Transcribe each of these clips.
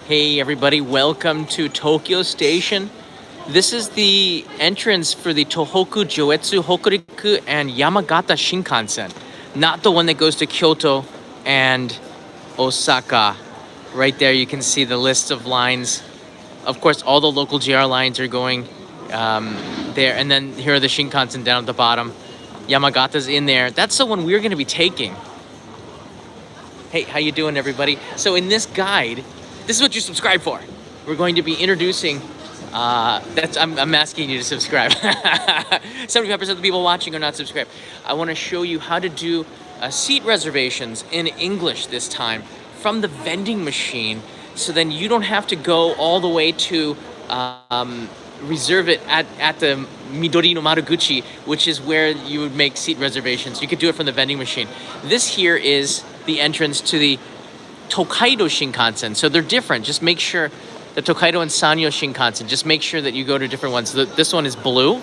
Hey everybody, welcome to Tokyo Station. This is the entrance for the Tohoku, Joetsu, Hokuriku, and Yamagata Shinkansen. Not the one that goes to Kyoto and Osaka. Right there you can see the list of lines. Of course, all the local JR lines are going there. And then here are the Shinkansen down at the bottom. Yamagata's in there. That's the one we're going to be taking. Hey, how you doing, everybody? So in this guide, this is what you subscribe for. We're going to be introducing. I'm asking you to subscribe. 75% of the people watching are not subscribed. I want to show you how to do seat reservations in English this time from the vending machine, so then you don't have to go all the way to reserve it at the Midori no Maruguchi, which is where you would make seat reservations. You could do it from the vending machine. This here is the entrance to the Tokaido Shinkansen. So they're different. Just make sure the Tokaido and Sanyo Shinkansen, just make sure that you go to different ones. This one is blue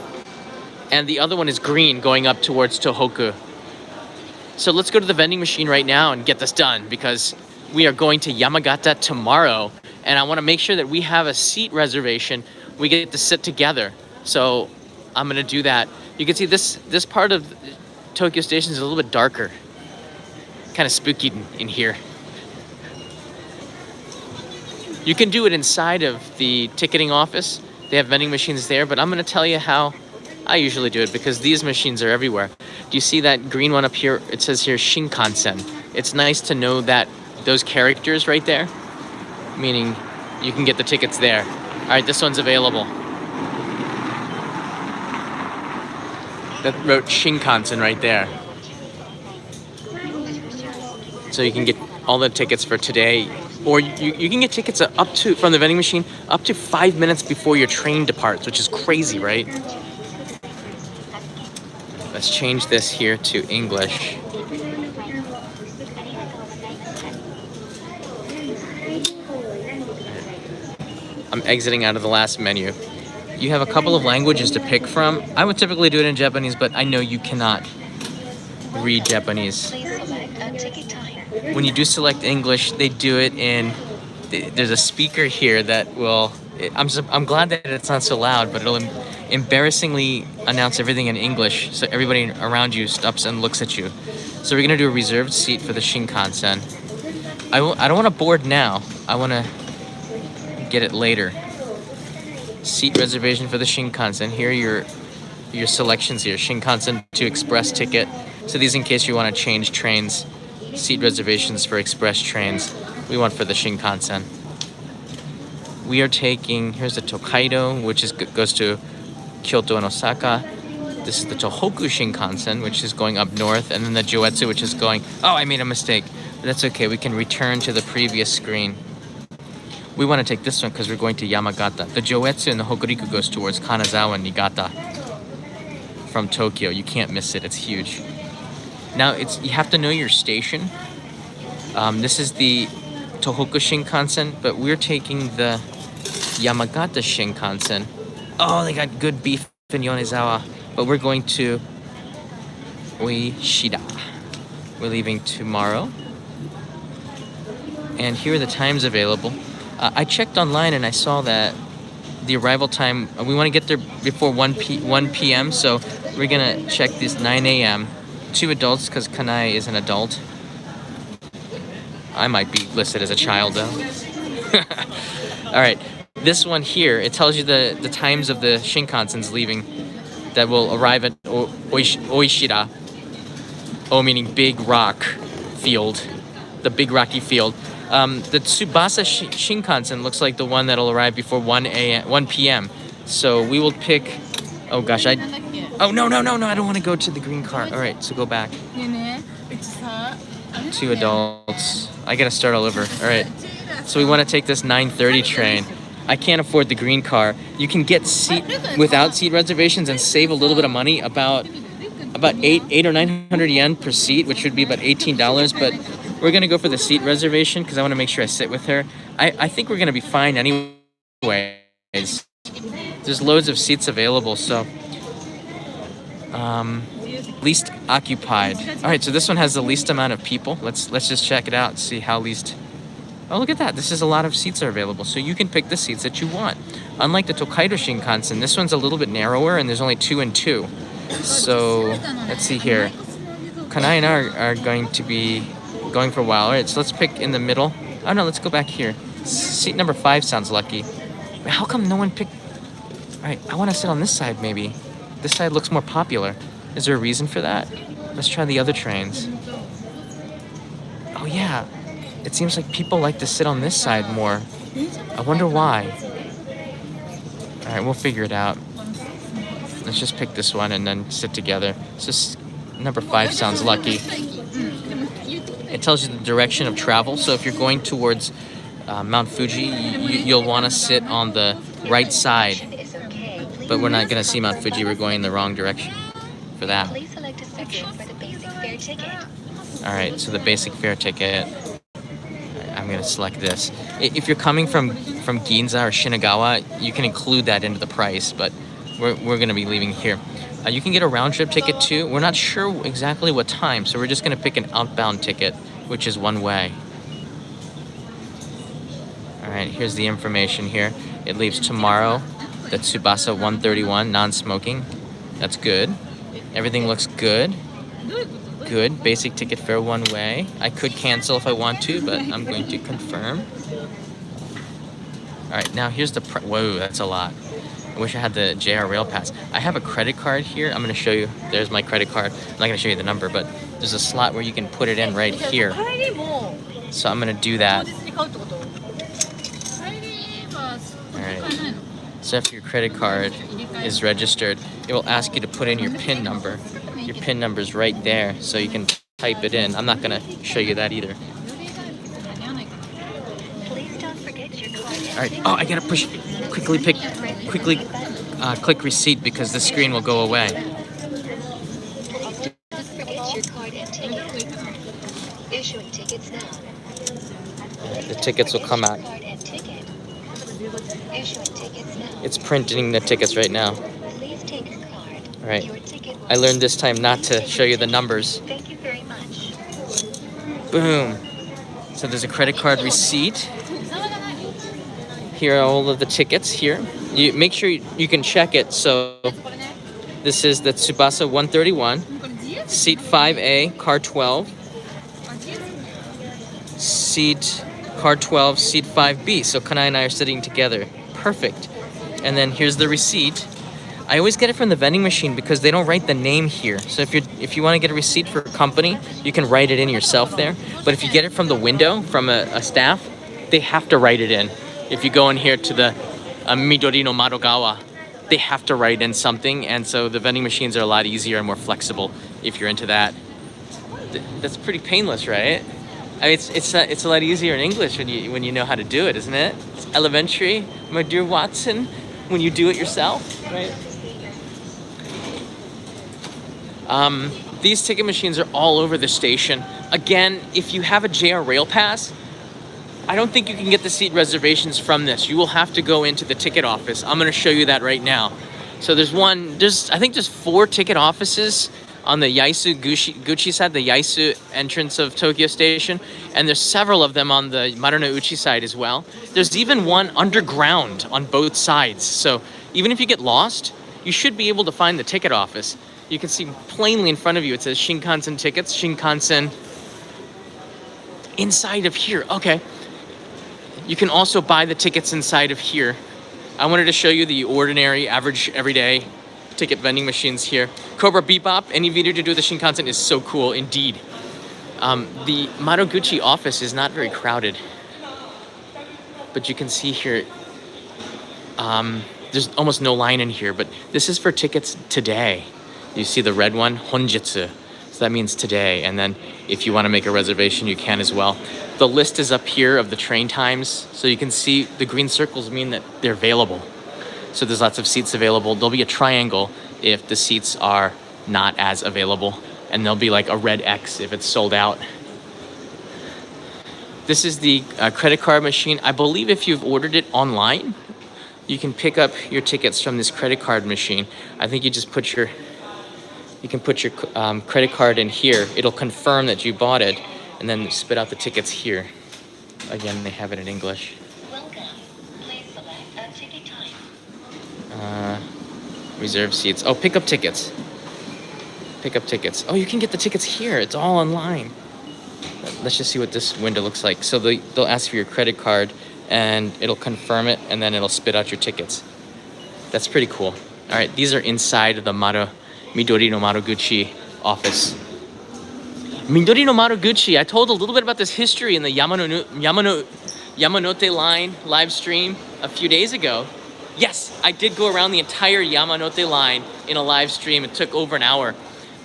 and the other one is green going up towards Tohoku. So let's go to the vending machine right now and get this done, because we are going to Yamagata tomorrow and I want to make sure that we have a seat reservation. We get to sit together. So I'm going to do that. You can see this part of Tokyo Station is a little bit darker. Kind of spooky in here. You can do it inside of the ticketing office. They have vending machines there, but I'm going to tell you how I usually do it, because these machines are everywhere. Do you see that green one up here? It says here Shinkansen. It's nice to know that those characters right there, meaning you can get the tickets there. All right, this one's available. That wrote Shinkansen right there. So you can get all the tickets for today, or you can get tickets up to, from the vending machine, up to 5 minutes before your train departs, which is crazy, right? Let's change this here to English. I'm exiting out of the last menu. You have a couple of languages to pick from. I would typically do it in Japanese, but I know you cannot read Japanese. When you do select English, they do it in, there's a speaker here that will, I'm glad that it's not so loud, but it'll embarrassingly announce everything in English, so everybody around you stops and looks at you. So we're gonna do a reserved seat for the Shinkansen. I don't want to board now. I want to get it later. Seat reservation for the Shinkansen. Here are your selections here. Shinkansen to express ticket. So these in case you want to change trains. Seat reservations for express trains. We want for the Shinkansen. We are taking, here's the Tokaido, which goes to Kyoto and Osaka. This is the Tohoku Shinkansen, which is going up north, and then the Joetsu, which is going, oh, I made a mistake. But that's okay, we can return to the previous screen. We want to take this one because we're going to Yamagata. The Joetsu and the Hokuriku goes towards Kanazawa and Niigata from Tokyo. You can't miss it, it's huge. Now, you have to know your station. This is the Tohoku Shinkansen, but we're taking the Yamagata Shinkansen. Oh, they got good beef in Yonezawa. But we're going to Oishida. We're leaving tomorrow. And here are the times available. I checked online and I saw that the arrival time, we want to get there before 1 p.m. So we're going to check this 9 a.m. 2 adults, because Kanai is an adult. I might be listed as a child, though. All right, this one here, it tells you the times of the Shinkansens leaving that will arrive at Oishida. O meaning big rock field, the big rocky field. The Tsubasa Shinkansen looks like the one that'll arrive before 1 p.m. So we will pick, oh gosh, oh, no, I don't want to go to the green car. All right, so go back. 2 adults. I gotta start all over. All right, so we want to take this 9:30 train. I can't afford the green car. You can get without seat reservations and save a little bit of money, about 800 or 900 yen per seat, which would be about $18. But we're gonna go for the seat reservation because I want to make sure I sit with her. I think we're gonna be fine anyways. There's loads of seats available, so least occupied. All right, so this one has the least amount of people. Let's just check it out and see how least Oh, look at that. This is a lot of seats are available. So you can pick the seats that you want. Unlike the Tokaido Shinkansen, this one's a little bit narrower and there's only 2 and 2. So let's see here. Kanai and I are going to be going for a while. All right, so let's pick in the middle. Oh no, let's go back here. Seat number 5 sounds lucky. How come no one picked... All right, I want to sit on this side maybe. This side looks more popular. Is there a reason for that? Let's try the other trains. Oh yeah, it seems like people like to sit on this side more. I wonder why. All right, we'll figure it out. Let's just pick this one and then sit together. So number 5 sounds lucky. It tells you the direction of travel. So if you're going towards Mount Fuji, you'll want to sit on the right side. But we're not going to see Mount Fuji. We're going in the wrong direction for that. Please select a section for the basic fare ticket. All right, so the basic fare ticket. I'm going to select this. If you're coming from Ginza or Shinagawa, you can include that into the price, but we're going to be leaving here. You can get a round trip ticket too. We're not sure exactly what time, so we're just going to pick an outbound ticket, which is one way. All right, here's the information here. It leaves tomorrow. The Tsubasa 131, non-smoking. That's good. Everything looks good. Good. Basic ticket fare one way. I could cancel if I want to, but I'm going to confirm. All right, now here's the... Whoa, that's a lot. I wish I had the JR Rail Pass. I have a credit card here. I'm going to show you. There's my credit card. I'm not going to show you the number, but there's a slot where you can put it in right here. So I'm going to do that. All right. So after your credit card is registered, it will ask you to put in your PIN number. Your PIN number is right there, so you can type it in. I'm not going to show you that either. All right. Oh, I got to push. Quickly click receipt because the screen will go away. The tickets will come out. It's printing the tickets right now. All right. I learned this time not to show you the numbers. Thank you very much. Boom. So there's a credit card receipt. Here are all of the tickets here. You make sure you can check it. So this is the Tsubasa 131, seat 5A, car 12. Car 12, seat 5B. So Kanai and I are sitting together. Perfect. And then here's the receipt. I always get it from the vending machine because they don't write the name here. So if you want to get a receipt for a company, you can write it in yourself there. But if you get it from the window, from a staff, they have to write it in. If you go in here to the Midori no Madogawa, they have to write in something. And so the vending machines are a lot easier and more flexible if you're into that. That's pretty painless, right? I mean, it's a lot easier in English when you know how to do it, isn't it? It's elementary, my dear Watson, when you do it yourself, right? These ticket machines are all over the station. Again, if you have a JR Rail Pass, I don't think you can get the seat reservations from this. You will have to go into the ticket office. I'm going to show you that right now. So I think there's 4 ticket offices on the Yaisu Guchi side, the Yaisu entrance of Tokyo Station, and there's several of them on the Marunouchi side as well. There's even one underground on both sides. So even if you get lost, you should be able to find the ticket office. You can see plainly in front of you, it says Shinkansen tickets, Shinkansen inside of here. Okay. You can also buy the tickets inside of here. I wanted to show you the ordinary, average, everyday ticket vending machines here. Cobra Bebop, any video to do with the Shinkansen is so cool indeed. The Madoguchi office is not very crowded. But you can see here, there's almost no line in here, but this is for tickets today. You see the red one, Honjitsu. So that means today. And then if you want to make a reservation, you can as well. The list is up here of the train times. So you can see the green circles mean that they're available. So there's lots of seats available. There'll be a triangle if the seats are not as available. And there'll be like a red X if it's sold out. This is the credit card machine. I believe if you've ordered it online, you can pick up your tickets from this credit card machine. I think you just put your credit card in here. It'll confirm that you bought it and then spit out the tickets here. Again, they have it in English. Welcome. Please select a ticket type. Reserve seats. Oh, pick up tickets. Pick up tickets. Oh, you can get the tickets here. It's all online. Let's just see what this window looks like. So they'll ask for your credit card, and it'll confirm it, and then it'll spit out your tickets. That's pretty cool. All right, these are inside of the Midori no Maruguchi office. Midori no Maruguchi. I told a little bit about this history in the Yamanote line live stream a few days ago. Yes, I did go around the entire Yamanote line in a live stream. It took over an hour.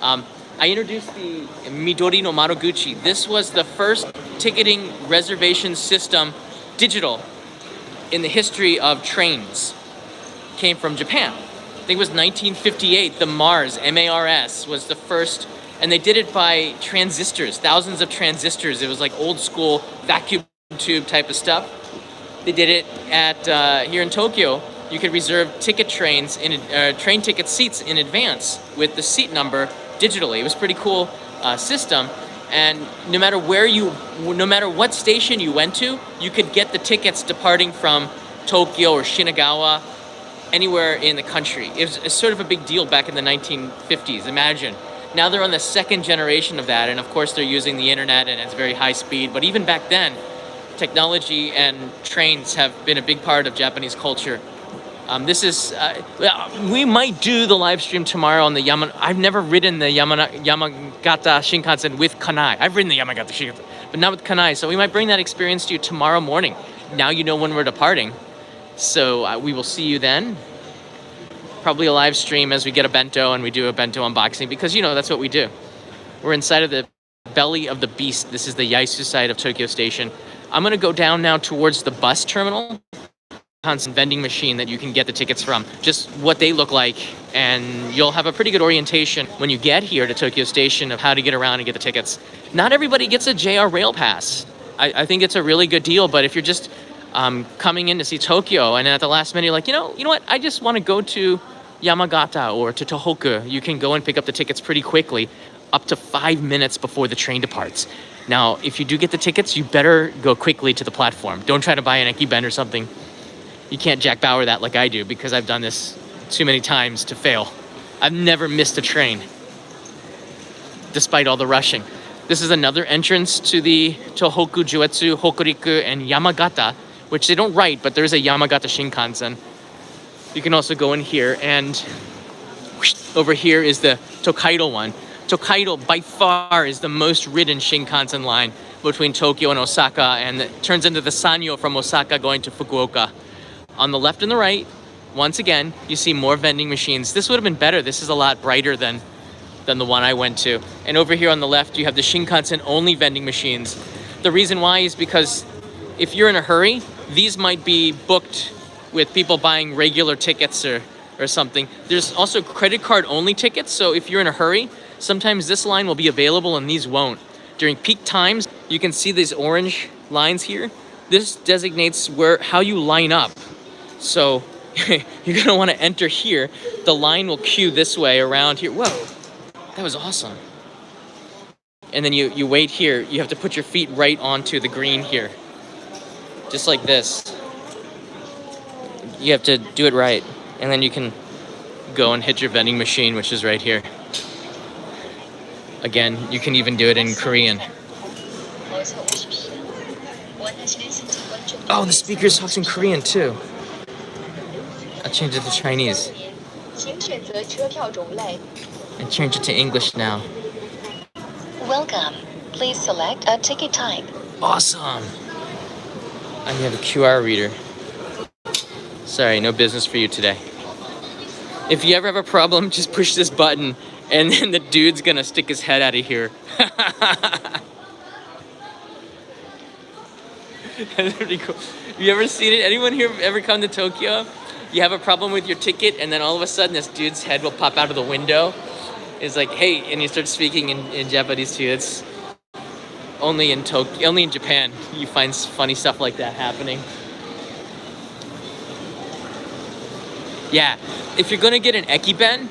I introduced the Midori no Maruguchi. This was the first ticketing reservation system, digital, in the history of trains. Came from Japan. I think it was 1958. The Mars, M-A-R-S, was the first, and they did it by transistors, thousands of transistors. It was like old school vacuum tube type of stuff. They did it at here in Tokyo. You could reserve ticket train ticket seats in advance with the seat number digitally. It was a pretty cool system, and no matter what station you went to, you could get the tickets departing from Tokyo or Shinagawa, anywhere in the country. It was sort of a big deal back in the 1950s. Imagine. Now they're on the second generation of that, and of course they're using the internet and it's very high speed. But even back then, technology and trains have been a big part of Japanese culture. We might do the live stream tomorrow on the I've never ridden the Yamagata Shinkansen with Kanai. I've ridden the Yamagata Shinkansen, but not with Kanai. So we might bring that experience to you tomorrow morning. Now you know when we're departing. So we will see you then. Probably a live stream as we get a bento and we do a bento unboxing, because that's what we do. We're inside of the belly of the beast. This is the Yaisu side of Tokyo Station. I'm going to go down now towards the bus terminal. Vending machine that you can get the tickets from, just what they look like, and you'll have a pretty good orientation when you get here to Tokyo Station of how to get around and get the tickets. Not everybody gets a JR Rail Pass. I think it's a really good deal, but if you're just coming in to see Tokyo and at the last minute you're like, you know what, I just want to go to Yamagata or to Tohoku, you can go and pick up the tickets pretty quickly, up to 5 minutes before the train departs. Now, if you do get the tickets, you better go quickly to the platform. Don't try to buy an ekiben or something. You can't Jack Bauer that like I do, because I've done this too many times to fail. I've never missed a train, despite all the rushing. This is another entrance to the Tohoku, Joetsu, Hokuriku, and Yamagata, which they don't write, but there's a Yamagata Shinkansen. You can also go in here, and over here is the Tokaido one. Tokaido, by far, is the most ridden Shinkansen line between Tokyo and Osaka, and it turns into the Sanyo from Osaka going to Fukuoka. On the left and the right, once again, you see more vending machines. This would have been better. This is a lot brighter than the one I went to. And over here on the left, you have the Shinkansen only vending machines. The reason why is because if you're in a hurry, these might be booked with people buying regular tickets or something. There's also credit card only tickets. So if you're in a hurry, sometimes this line will be available and these won't. During peak times, you can see these orange lines here. This designates how you line up. So you're gonna want to enter here. The line will queue this way around here. Whoa, that was awesome. And then you wait here. You have to put your feet right onto the green here. Just like this. You have to do it right. And then you can go and hit your vending machine, which is right here. Again, you can even do it in Korean. Oh, the speaker talks in Korean too. I'll change it to Chinese. And change it to English now. Welcome. Please select a ticket type. Awesome. I have a QR reader. Sorry, no business for you today. If you ever have a problem, just push this button and then the dude's gonna stick his head out of here. That's pretty cool. Have you ever seen it? Anyone here ever come to Tokyo? You have a problem with your ticket, and then all of a sudden this dude's head will pop out of the window. It's like, hey, and you start speaking in Japanese too. It's only in Tokyo, only in Japan, you find funny stuff like that happening. Yeah, if you're gonna get an ekiben,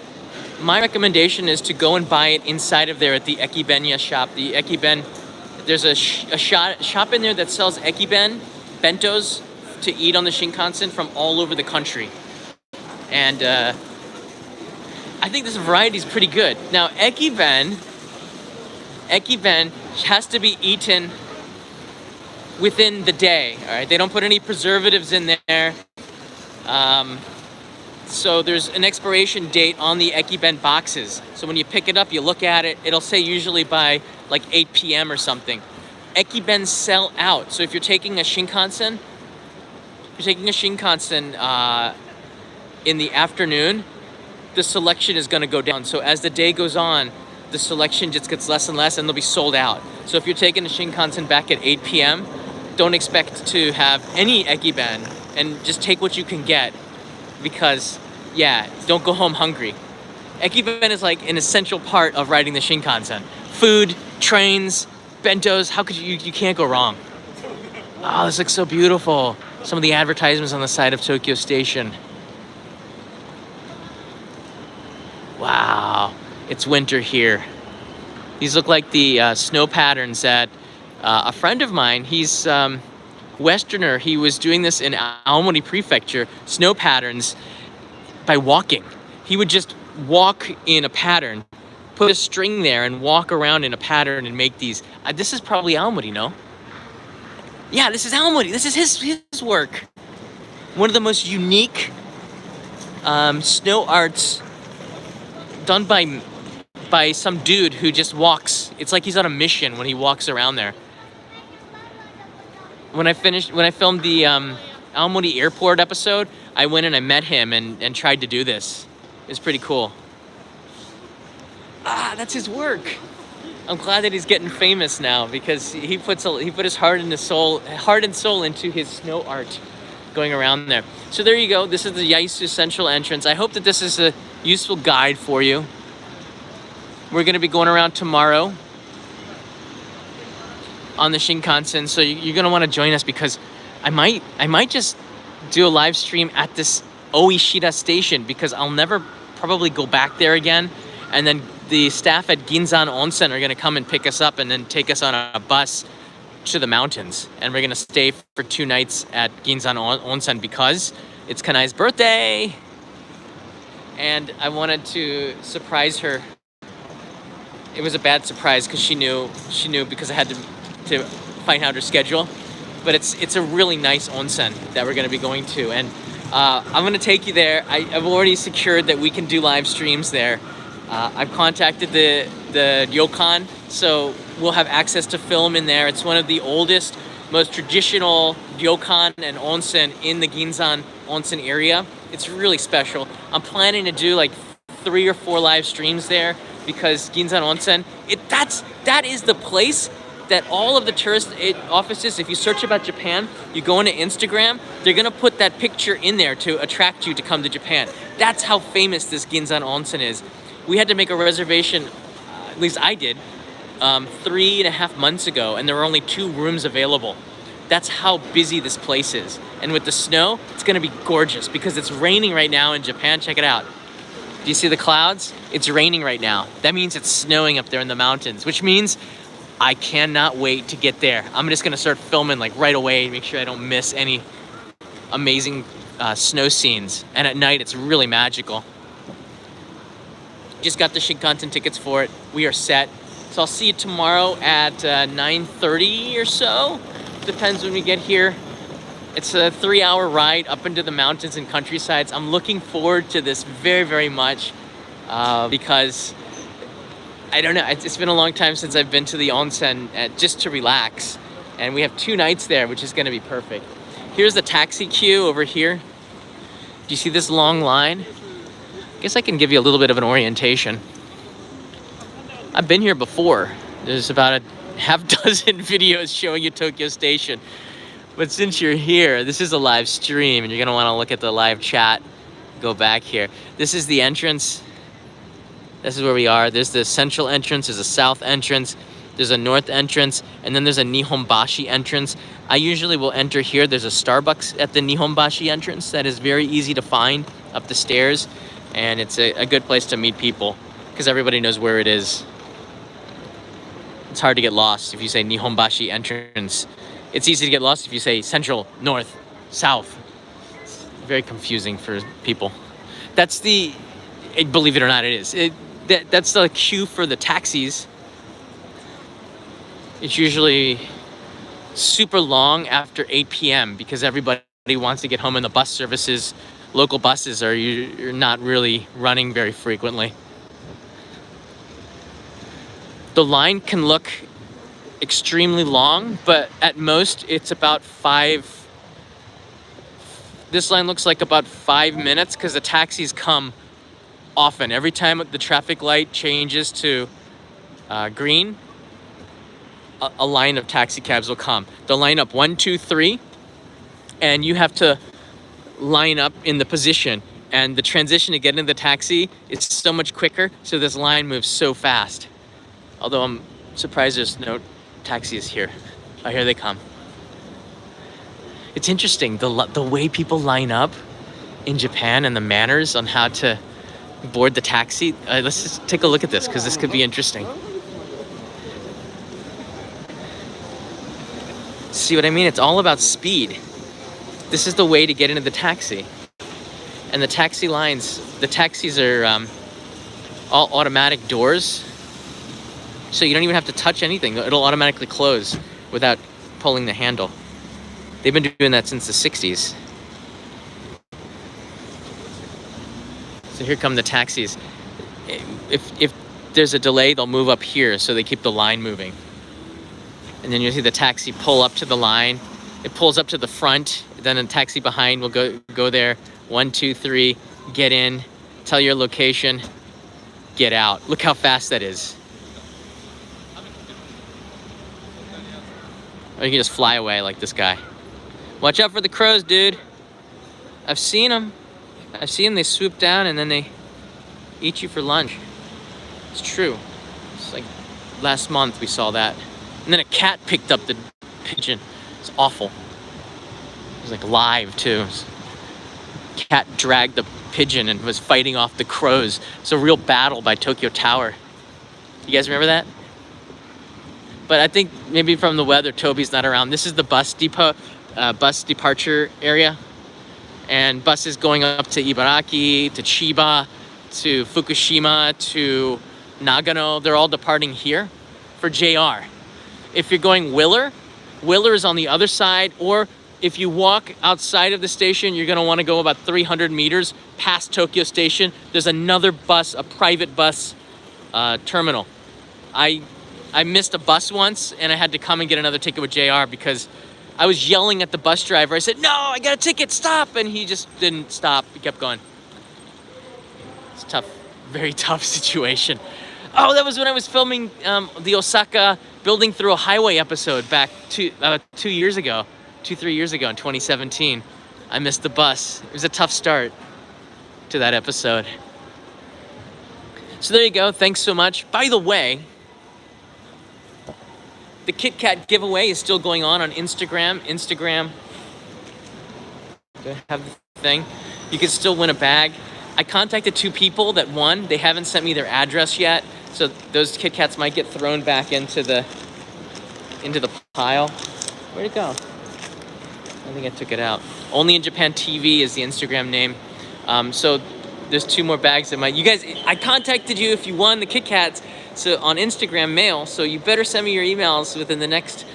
my recommendation is to go and buy it inside of there at the ekibenya shop. The ekiben, There's a shop in there that sells ekiben, bentos, to eat on the Shinkansen from all over the country. And I think this variety is pretty good. Now, ekiben has to be eaten within the day, all right? They don't put any preservatives in there. So there's an expiration date on the ekiben boxes. So when you pick it up, you look at it, it'll say usually by like 8 p.m. or something. Ekiben sell out. So if you're taking a Shinkansen, in the afternoon, the selection is gonna go down. So as the day goes on, the selection just gets less and less and they'll be sold out. So if you're taking a Shinkansen back at 8 p.m., don't expect to have any ekiben and just take what you can get because, yeah, don't go home hungry. Ekiben is like an essential part of riding the Shinkansen. Food, trains, bentos, how could you can't go wrong. Oh, this looks so beautiful. Some of the advertisements on the side of Tokyo Station. Wow, it's winter here. These look like the snow patterns that a friend of mine, he's Westerner, he was doing this in Aomori Prefecture, snow patterns, by walking. He would just walk in a pattern, put a string there and walk around in a pattern and make these. This is probably Aomori, no? Yeah, this is Aomori. This is his work. One of the most unique snow arts done by some dude who just walks. It's like he's on a mission when he walks around there. When I filmed the Aomori Airport episode, I went and I met him and tried to do this. It's pretty cool. That's his work. I'm glad that he's getting famous now because he put his heart and soul into his snow art going around there. So there you go. This is the Yaisu Central entrance. I hope that this is a useful guide for you. We're going to be going around tomorrow on the Shinkansen, so you're going to want to join us because I might just do a live stream at this Oishida station because I'll never probably go back there again. And then the staff at Ginzan Onsen are going to come and pick us up and then take us on a bus to the mountains. And we're going to stay for 2 nights at Ginzan Onsen because it's Kanai's birthday. And I wanted to surprise her. It was a bad surprise because she knew because I had to find out her schedule. But it's a really nice onsen that we're going to be going to. And I'm going to take you there. I've already secured that we can do live streams there. I've contacted the ryokan, so we'll have access to film in there. It's one of the oldest, most traditional ryokan and onsen in the Ginzan Onsen area. It's really special. I'm planning to do like 3 or 4 live streams there because Ginzan Onsen, that is the place that all of the tourist offices, if you search about Japan, you go into Instagram, they're gonna put that picture in there to attract you to come to Japan. That's how famous this Ginzan Onsen is. We had to make a reservation, at least I did, 3.5 months ago, and there were only 2 rooms available. That's how busy this place is. And with the snow, it's gonna be gorgeous because it's raining right now in Japan. Check it out. Do you see the clouds? It's raining right now. That means it's snowing up there in the mountains, which means I cannot wait to get there. I'm just gonna start filming like right away and make sure I don't miss any amazing snow scenes. And at night, it's really magical. Just got the Shinkansen tickets for it. We are set. So I'll see you tomorrow at 9:30 or so. Depends when we get here. It's a 3-hour ride up into the mountains and countrysides. I'm looking forward to this very, very much because I don't know, it's been a long time since I've been to the onsen just to relax. And we have 2 nights there, which is gonna be perfect. Here's the taxi queue over here. Do you see this long line? I guess I can give you a little bit of an orientation. I've been here before. There's about a half dozen videos showing you Tokyo Station. But since you're here, this is a live stream and you're gonna wanna look at the live chat. Go back here. This is the entrance. This is where we are. There's the central entrance, there's a south entrance, there's a north entrance, and then there's a Nihonbashi entrance. I usually will enter here. There's a Starbucks at the Nihonbashi entrance that is very easy to find up the stairs, and it's a good place to meet people because everybody knows where it is. It's hard to get lost if you say Nihonbashi entrance. It's easy to get lost if you say central, north, south. It's very confusing for people. That's believe it or not, it is. That's the queue for the taxis. It's usually super long after 8 p.m. because everybody wants to get home, and the bus services, local buses, you're not really running very frequently. The line can look extremely long, but at most it's about this line looks like about 5 minutes because the taxis come often. Every time the traffic light changes to green, a line of taxi cabs will come. They'll line up 1, 2, 3, and you have to line up in the position. And the transition to get into the taxi is so much quicker, so this line moves so fast. Although I'm surprised there's no taxis here. Oh, here they come. It's interesting, the way people line up in Japan and the manners on how to board the taxi. Let's just take a look at this because this could be interesting. See what I mean? It's all about speed. This is the way to get into the taxi. And the taxi lines, the taxis are all automatic doors. So you don't even have to touch anything. It'll automatically close without pulling the handle. They've been doing that since the 60s. So here come the taxis. If there's a delay, they'll move up here so they keep the line moving. And then you'll see the taxi pull up to the line. It pulls up to the front. Then a taxi behind will go there. 1, 2, 3, get in, tell your location, get out. Look how fast that is. Or you can just fly away like this guy. Watch out for the crows, dude. I've seen them. They swoop down and then they eat you for lunch. It's true. It's like last month we saw that. And then a cat picked up the pigeon. It's awful. It was like live too. Cat dragged the pigeon and was fighting off the crows. It's a real battle by Tokyo Tower. You guys remember that? But I think maybe from the weather, Toby's not around. This is the bus depot, bus departure area. And buses going up to Ibaraki, to Chiba, to Fukushima, to Nagano. They're all departing here for JR. If you're going Willer is on the other side. Or if you walk outside of the station, you're going to want to go about 300 meters past Tokyo Station. There's another bus, a private bus terminal. I missed a bus once and I had to come and get another ticket with JR because I was yelling at the bus driver. I said, "No, I got a ticket, stop!" And he just didn't stop. He kept going. It's a tough, very tough situation. Oh, that was when I was filming the Osaka Building Through a Highway episode back 3 years ago in 2017. I missed the bus. It was a tough start to that episode. So there you go. Thanks so much. By the way, the Kit Kat giveaway is still going on Instagram. Do I have the thing? You can still win a bag. I contacted 2 people that won. They haven't sent me their address yet, so those Kit Kats might get thrown back into the pile. Where'd it go? I think I took it out. Only in Japan TV is the Instagram name. So there's 2 more bags that might. You guys, I contacted you if you won the Kit Kats. So on Instagram mail, so you better send me your emails within the next,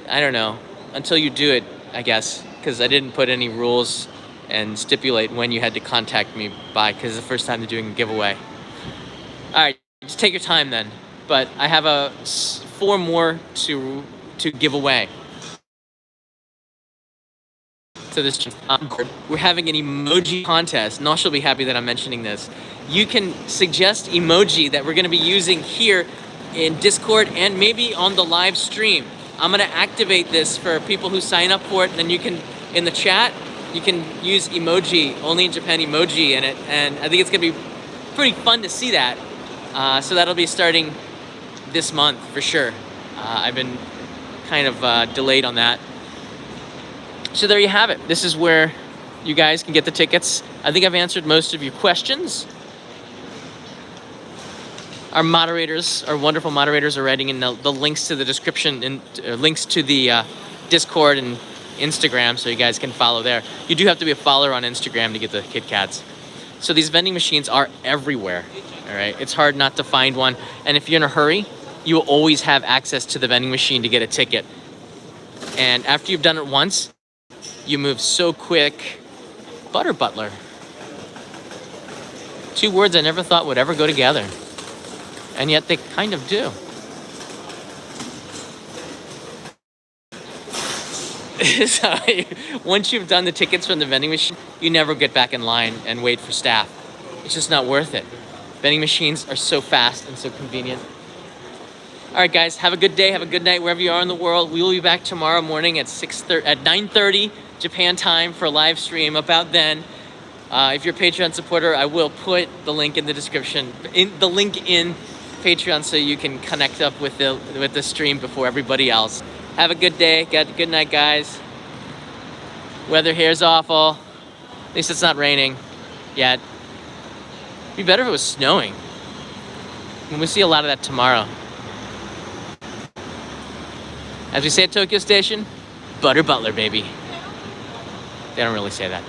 I don't know, until you do it, I guess, because I didn't put any rules and stipulate when you had to contact me by, because it's the first time they're doing a giveaway. All right, just take your time then. But I have 4 more to give away. So this, we're having an emoji contest. Nosh will be happy that I'm mentioning this. You can suggest emoji that we're going to be using here in Discord and maybe on the live stream. I'm going to activate this for people who sign up for it. Then you can, in the chat, you can use emoji, only in Japan emoji in it. And I think it's going to be pretty fun to see that. So that'll be starting this month for sure. I've been kind of delayed on that. So there you have it. This is where you guys can get the tickets. I think I've answered most of your questions. Our moderators, our wonderful moderators, are writing in the links to the description and links to the Discord and Instagram, so you guys can follow there. You do have to be a follower on Instagram to get the Kit Kats. So these vending machines are everywhere. All right, it's hard not to find one, and if you're in a hurry, you will always have access to the vending machine to get a ticket. And after you've done it once, you move so quick. Butter butler. Two words I never thought would ever go together. And yet they kind of do. So once you've done the tickets from the vending machine, you never get back in line and wait for staff. It's just not worth it. Vending machines are so fast and so convenient. All right, guys, have a good day. Have a good night wherever you are in the world. We will be back tomorrow morning at 9:30 Japan time for a live stream about then. If you're a Patreon supporter, I will put the link in the description, in Patreon, so you can connect up with the stream before everybody else. Have a good day. Good night, guys. Weather here is awful. At least it's not raining yet. It'd be better if it was snowing. And we'll see a lot of that tomorrow. As we say at Tokyo Station, butter butler, baby. They don't really say that.